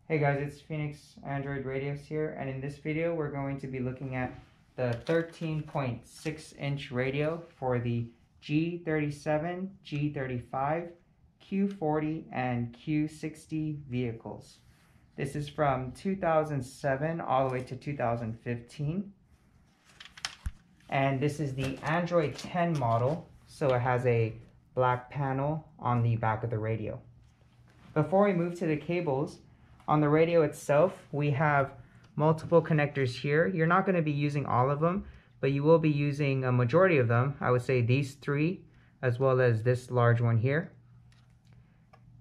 Hey guys, it's Phoenix Android Radios here, and in this video we're going to be looking at the 13.6-inch radio for the G37, G35, Q40, and Q60 vehicles. This is from 2007 all the way to 2015. And this is the Android 10 model, so it has a black panel on the back of the radio. Before we move to the cables, on the radio itself, we have multiple connectors here. You're not going to be using all of them, but you will be using a majority of them. I would say these three, as well as this large one here.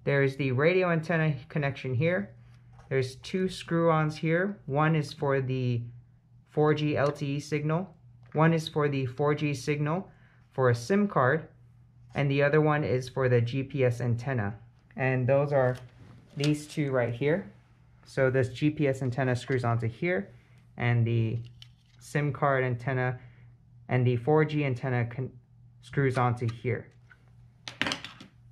There's the radio antenna connection here. There's two screw-ons here. One is for the 4G LTE signal. One is for the 4G signal for a SIM card, and the other one is for the GPS antenna. And those are these two right here. So this GPS antenna screws onto here, and the SIM card antenna and the 4G antenna screws onto here.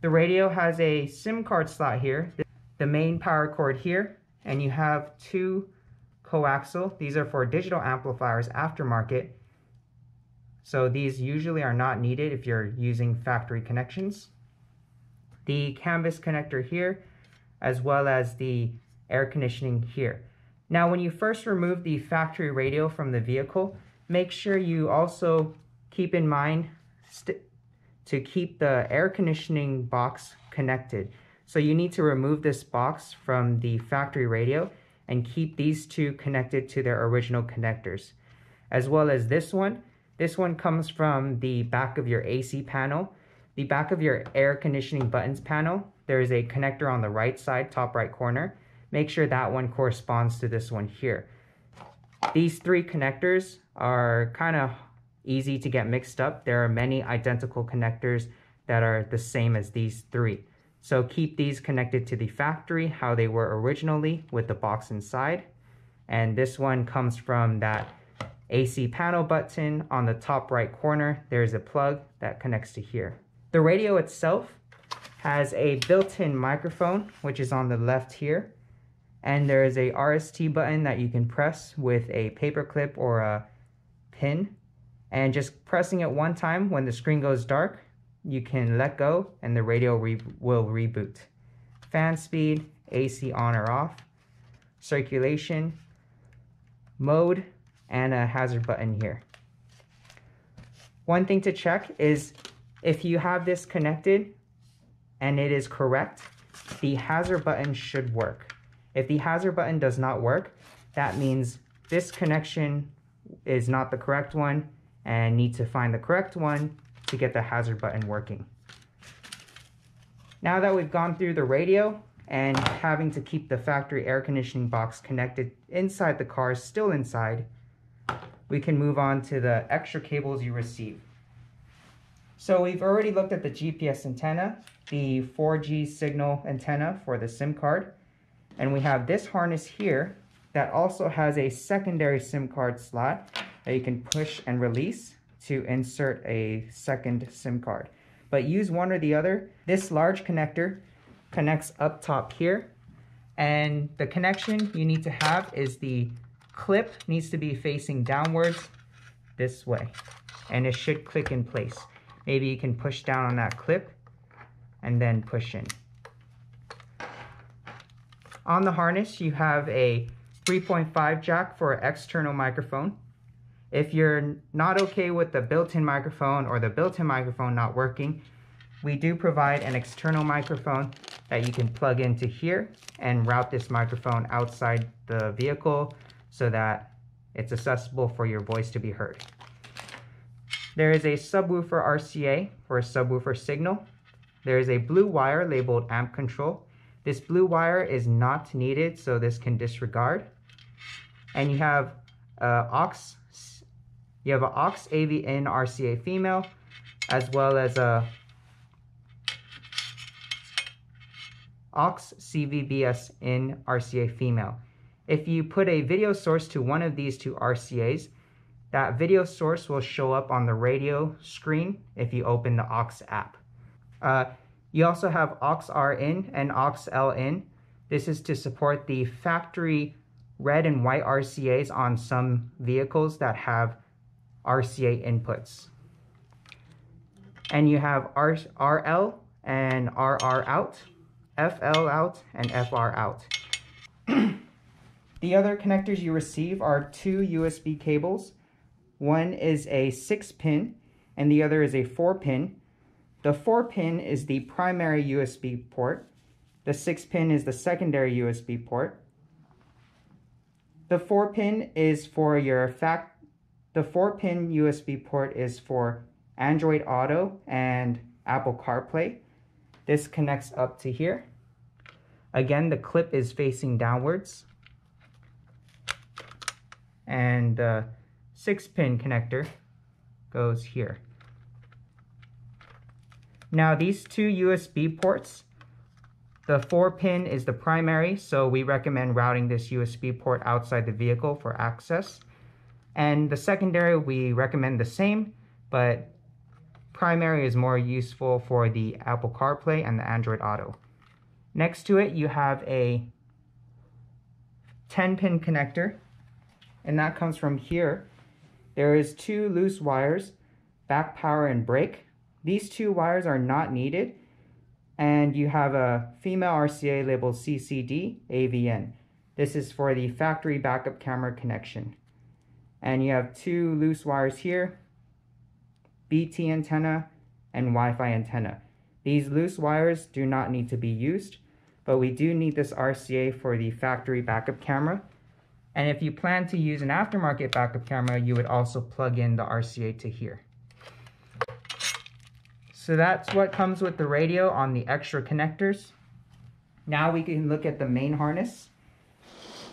The radio has a SIM card slot here, the main power cord here, and you have two coaxial. These are for digital amplifiers aftermarket. So these usually are not needed if you're using factory connections. The canvas connector here, as well as the air conditioning here. Now, when you first remove the factory radio from the vehicle, make sure you also keep in mind to keep the air conditioning box connected. So you need to remove this box from the factory radio and keep these two connected to their original connectors. As well as this one. This one comes from the back of your AC panel. The back of your air conditioning buttons panel, there is a connector on the right side, top right corner. Make sure that one corresponds to this one here. These three connectors are kind of easy to get mixed up. There are many identical connectors that are the same as these three. So keep these connected to the factory, how they were originally with the box inside. And this one comes from that AC panel button on the top right corner. There's a plug that connects to here. The radio itself has a built-in microphone, which is on the left here. And there is a RST button that you can press with a paper clip or a pin. And just pressing it one time, when the screen goes dark, you can let go and the radio will reboot. Fan speed, AC on or off, circulation, mode, and a hazard button here. One thing to check is if you have this connected and it is correct, the hazard button should work. If the hazard button does not work, that means this connection is not the correct one and need to find the correct one to get the hazard button working. Now that we've gone through the radio and having to keep the factory air conditioning box connected inside the car, still inside, we can move on to the extra cables you receive. So we've already looked at the GPS antenna, the 4G signal antenna for the SIM card, and we have this harness here that also has a secondary SIM card slot that you can push and release to insert a second SIM card. But use one or the other. This large connector connects up top here, and the connection you need to have is the clip needs to be facing downwards this way, and it should click in place. Maybe you can push down on that clip and then push in. On the harness, you have a 3.5 jack for an external microphone. If you're not okay with the built-in microphone or the built-in microphone not working, we do provide an external microphone that you can plug into here and route this microphone outside the vehicle so that it's accessible for your voice to be heard. There is a subwoofer RCA for a subwoofer signal. There is a blue wire labeled amp control. This blue wire is not needed, so this can disregard. And you have an aux AV in RCA female, as well as a aux CVBS in RCA female. If you put a video source to one of these two RCAs, that video source will show up on the radio screen if you open the aux app. You also have aux R in and aux L in. This is to support the factory red and white RCAs on some vehicles that have RCA inputs. And you have RL and RR out, FL out, and FR out. The other connectors you receive are two USB cables. One is a 6-pin and the other is a 4-pin. The 4-pin is the primary USB port. The 6-pin is the secondary USB port. The 4-pin is for the 4-pin USB port is for Android Auto and Apple CarPlay. This connects up to here. Again, the clip is facing downwards. And the 6-pin connector goes here. Now these two USB ports, the 4-pin is the primary, so we recommend routing this USB port outside the vehicle for access. And the secondary, we recommend the same, but primary is more useful for the Apple CarPlay and the Android Auto. Next to it, you have a 10-pin connector, and that comes from here. There is two loose wires, back power and brake. These two wires are not needed, and you have a female RCA labeled CCD AVN. This is for the factory backup camera connection. And you have two loose wires here, BT antenna and Wi-Fi antenna. These loose wires do not need to be used, but we do need this RCA for the factory backup camera. And if you plan to use an aftermarket backup camera, you would also plug in the RCA to here. So that's what comes with the radio on the extra connectors. Now we can look at the main harness.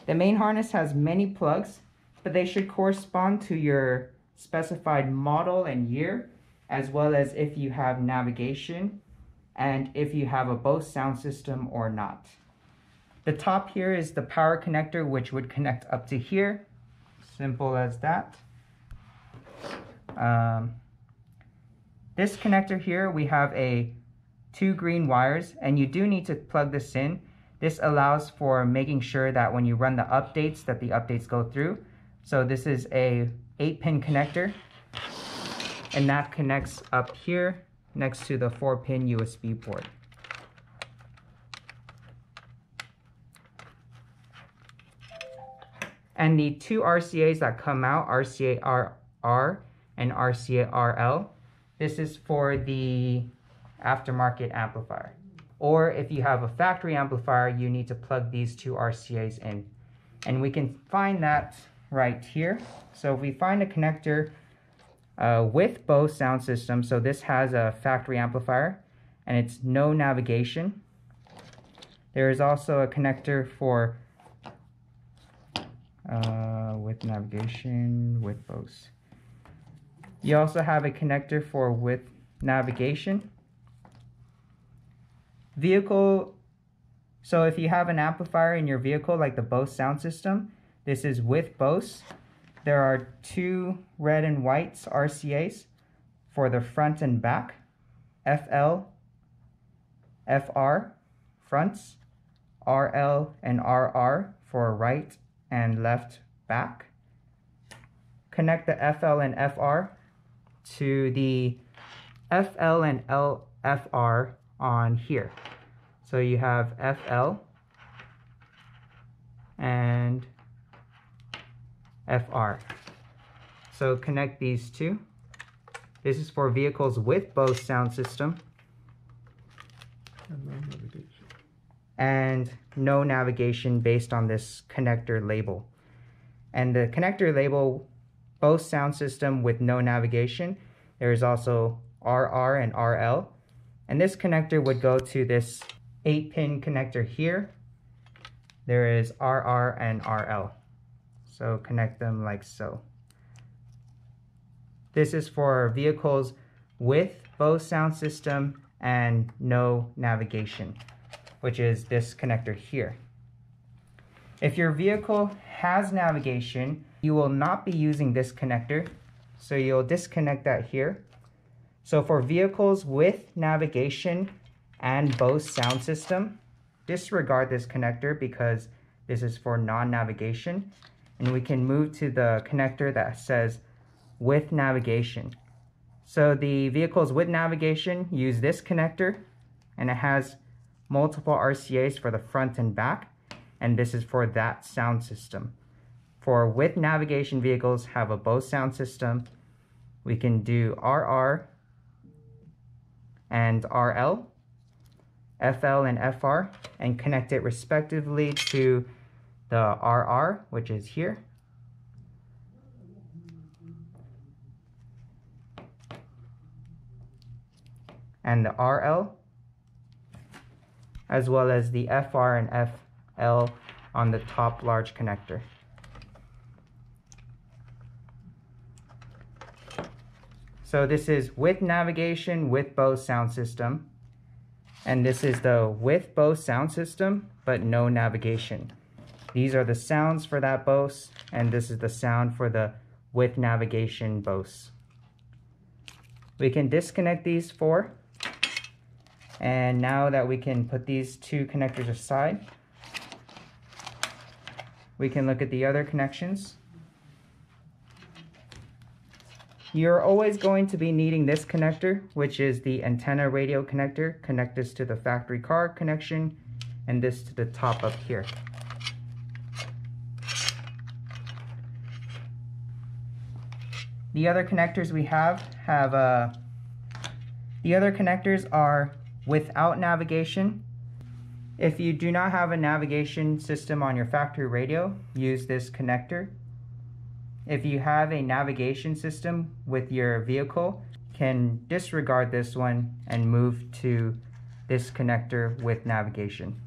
The main harness has many plugs, but they should correspond to your specified model and year, as well as if you have navigation and if you have a Bose sound system or not. The top here is the power connector, which would connect up to here. Simple as that. This connector here, we have two green wires, and you do need to plug this in. This allows for making sure that when you run the updates, that the updates go through. So this is a 8-pin connector, and that connects up here next to the 4-pin USB port. And the two RCAs that come out, RCA-RR and RCA-RL, this is for the aftermarket amplifier. Or if you have a factory amplifier, you need to plug these two RCAs in. And we can find that right here. So if we find a connector with Bose sound system, so this has a factory amplifier and it's no navigation. There is also a connector for with navigation with Bose. You also have a connector for with navigation. Vehicle, so if you have an amplifier in your vehicle like the Bose sound system, this is with Bose. There are two red and white RCAs for the front and back, FL, FR, fronts, RL and RR for right and left back. Connect the FL and FR to the FL and LFR on here. So you have FL and FR. So connect these two. This is for vehicles with Bose sound system. And no navigation based on this connector label. And the connector label, Bose sound system with no navigation. There is also RR and RL. And this connector would go to this 8-pin connector here. There is RR and RL. So connect them like so. This is for vehicles with Bose sound system and no navigation, which is this connector here. If your vehicle has navigation, you will not be using this connector, so you'll disconnect that here. So for vehicles with navigation and Bose sound system, disregard this connector because this is for non-navigation, and we can move to the connector that says with navigation. So the vehicles with navigation use this connector, and it has multiple RCAs for the front and back, and this is for that sound system. For with navigation vehicles have a Bose sound system. We can do RR and RL, FL and FR, and connect it respectively to the RR, which is here, and the RL, as well as the FR and FL on the top large connector. So this is with navigation with Bose sound system, and this is the with Bose sound system but no navigation. These are the sounds for that Bose, and this is the sound for the with navigation Bose. We can disconnect these four, and now that we can put these two connectors aside, we can look at the other connections. You're always going to be needing this connector, which is the antenna radio connector. Connect this to the factory car connection and this to the top up here. The other connectors we have the other connectors are without navigation. If you do not have a navigation system on your factory radio, use this connector. If you have a navigation system with your vehicle, can disregard this one and move to this connector with navigation.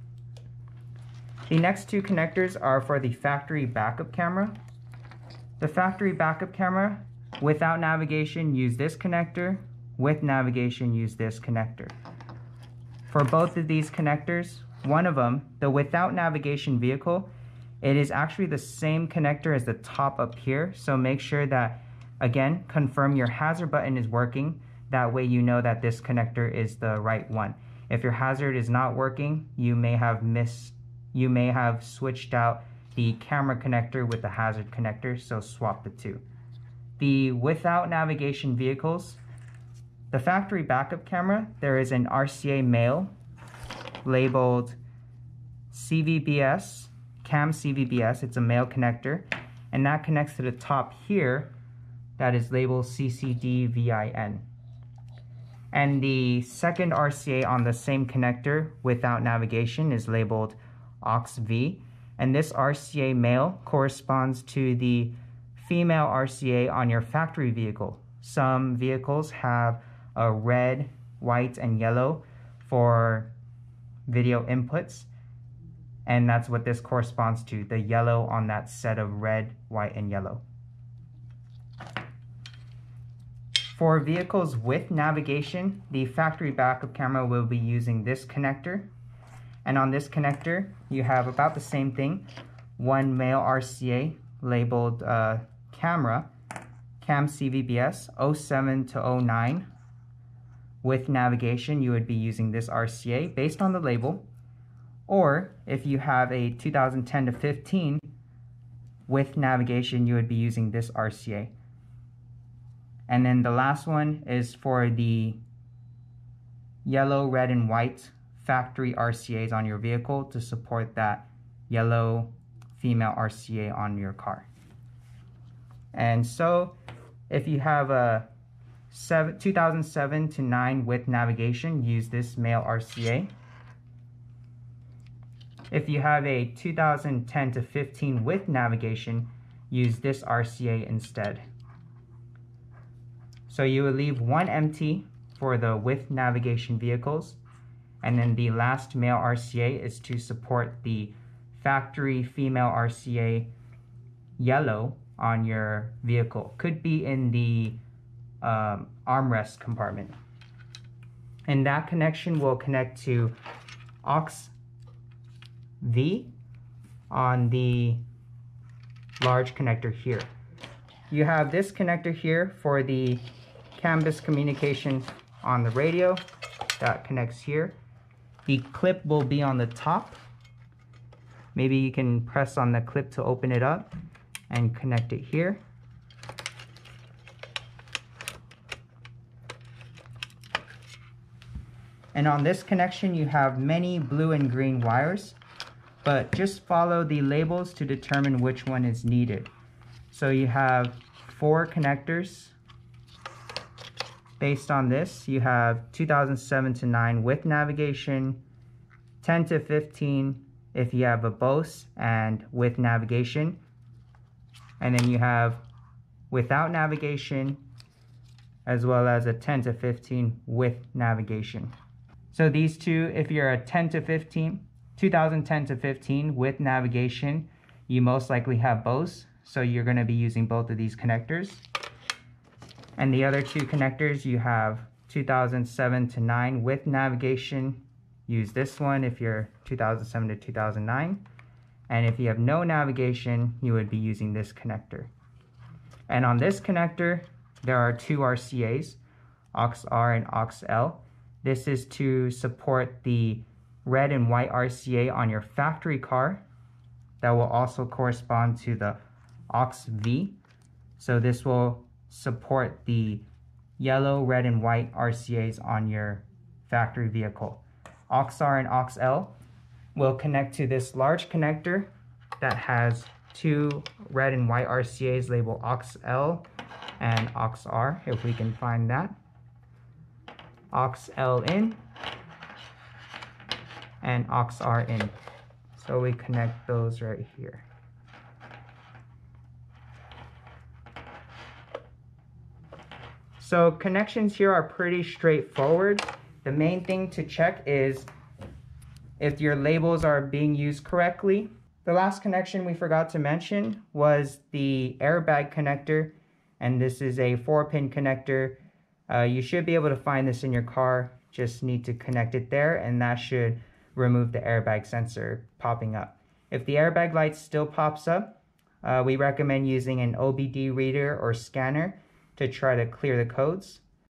The next two connectors are for the factory backup camera. The factory backup camera, without navigation, use this connector. With navigation, use this connector. For both of these connectors, one of them, the without navigation vehicle, it is actually the same connector as the top up here. So make sure that, again, confirm your hazard button is working. That way you know that this connector is the right one. If your hazard is not working, you may have switched out the camera connector with the hazard connector, so swap the two. The without navigation vehicles, the factory backup camera, there is an RCA male labeled CVBS, cam CVBS, it's a male connector, and that connects to the top here that is labeled CCDVIN. And the second RCA on the same connector without navigation is labeled AUX-V, and this RCA male corresponds to the female RCA on your factory vehicle. Some vehicles have a red, white, and yellow for video inputs, and that's what this corresponds to, the yellow on that set of red, white, and yellow. For vehicles with navigation, the factory backup camera will be using this connector, and on this connector you have about the same thing, one male RCA labeled camera, cam CVBS 07 to 09. With navigation, you would be using this RCA based on the label. Or if you have a 2010 to 15 with navigation, you would be using this RCA. And then the last one is for the yellow, red, and white factory RCAs on your vehicle to support that yellow female RCA on your car. And so if you have a 2007 to 9 with navigation, use this male RCA. If you have a 2010 to 15 with navigation, use this RCA instead. So you will leave one empty for the with navigation vehicles, and then the last male RCA is to support the factory female RCA yellow on your vehicle. Could be in the armrest compartment. And that connection will connect to AUX-V on the large connector here. You have this connector here for the CAN bus communication on the radio that connects here. The clip will be on the top. Maybe you can press on the clip to open it up and connect it here. And on this connection, you have many blue and green wires, but just follow the labels to determine which one is needed. So you have 4 connectors. Based on this, you have 2007 to 9 with navigation, 10 to 15 if you have a Bose and with navigation, and then you have without navigation, as well as a 10 to 15 with navigation. So these two, if you're a 10 to 15, 2010 to 15 with navigation, you most likely have Bose, so you're going to be using both of these connectors. And the other 2 connectors, you have 2007 to 9 with navigation, use this one if you're 2007 to 2009. And if you have no navigation, you would be using this connector. And on this connector, there are 2 RCAs, aux-R and aux-L. This is to support the red and white RCA on your factory car. That will also correspond to the aux-V. So this will support the yellow, red, and white RCAs on your factory vehicle. aux-R and aux-L will connect to this large connector that has 2 red and white RCAs labeled aux-L and aux-R, if we can find that. aux-L in and aux-R in. So we connect those right here. So connections here are pretty straightforward. The main thing to check is if your labels are being used correctly. The last connection we forgot to mention was the airbag connector, and this is a 4-pin connector. You should be able to find this in your car, just need to connect it there, and that should remove the airbag sensor popping up. If the airbag light still pops up, we recommend using an OBD reader or scanner to try to clear the codes.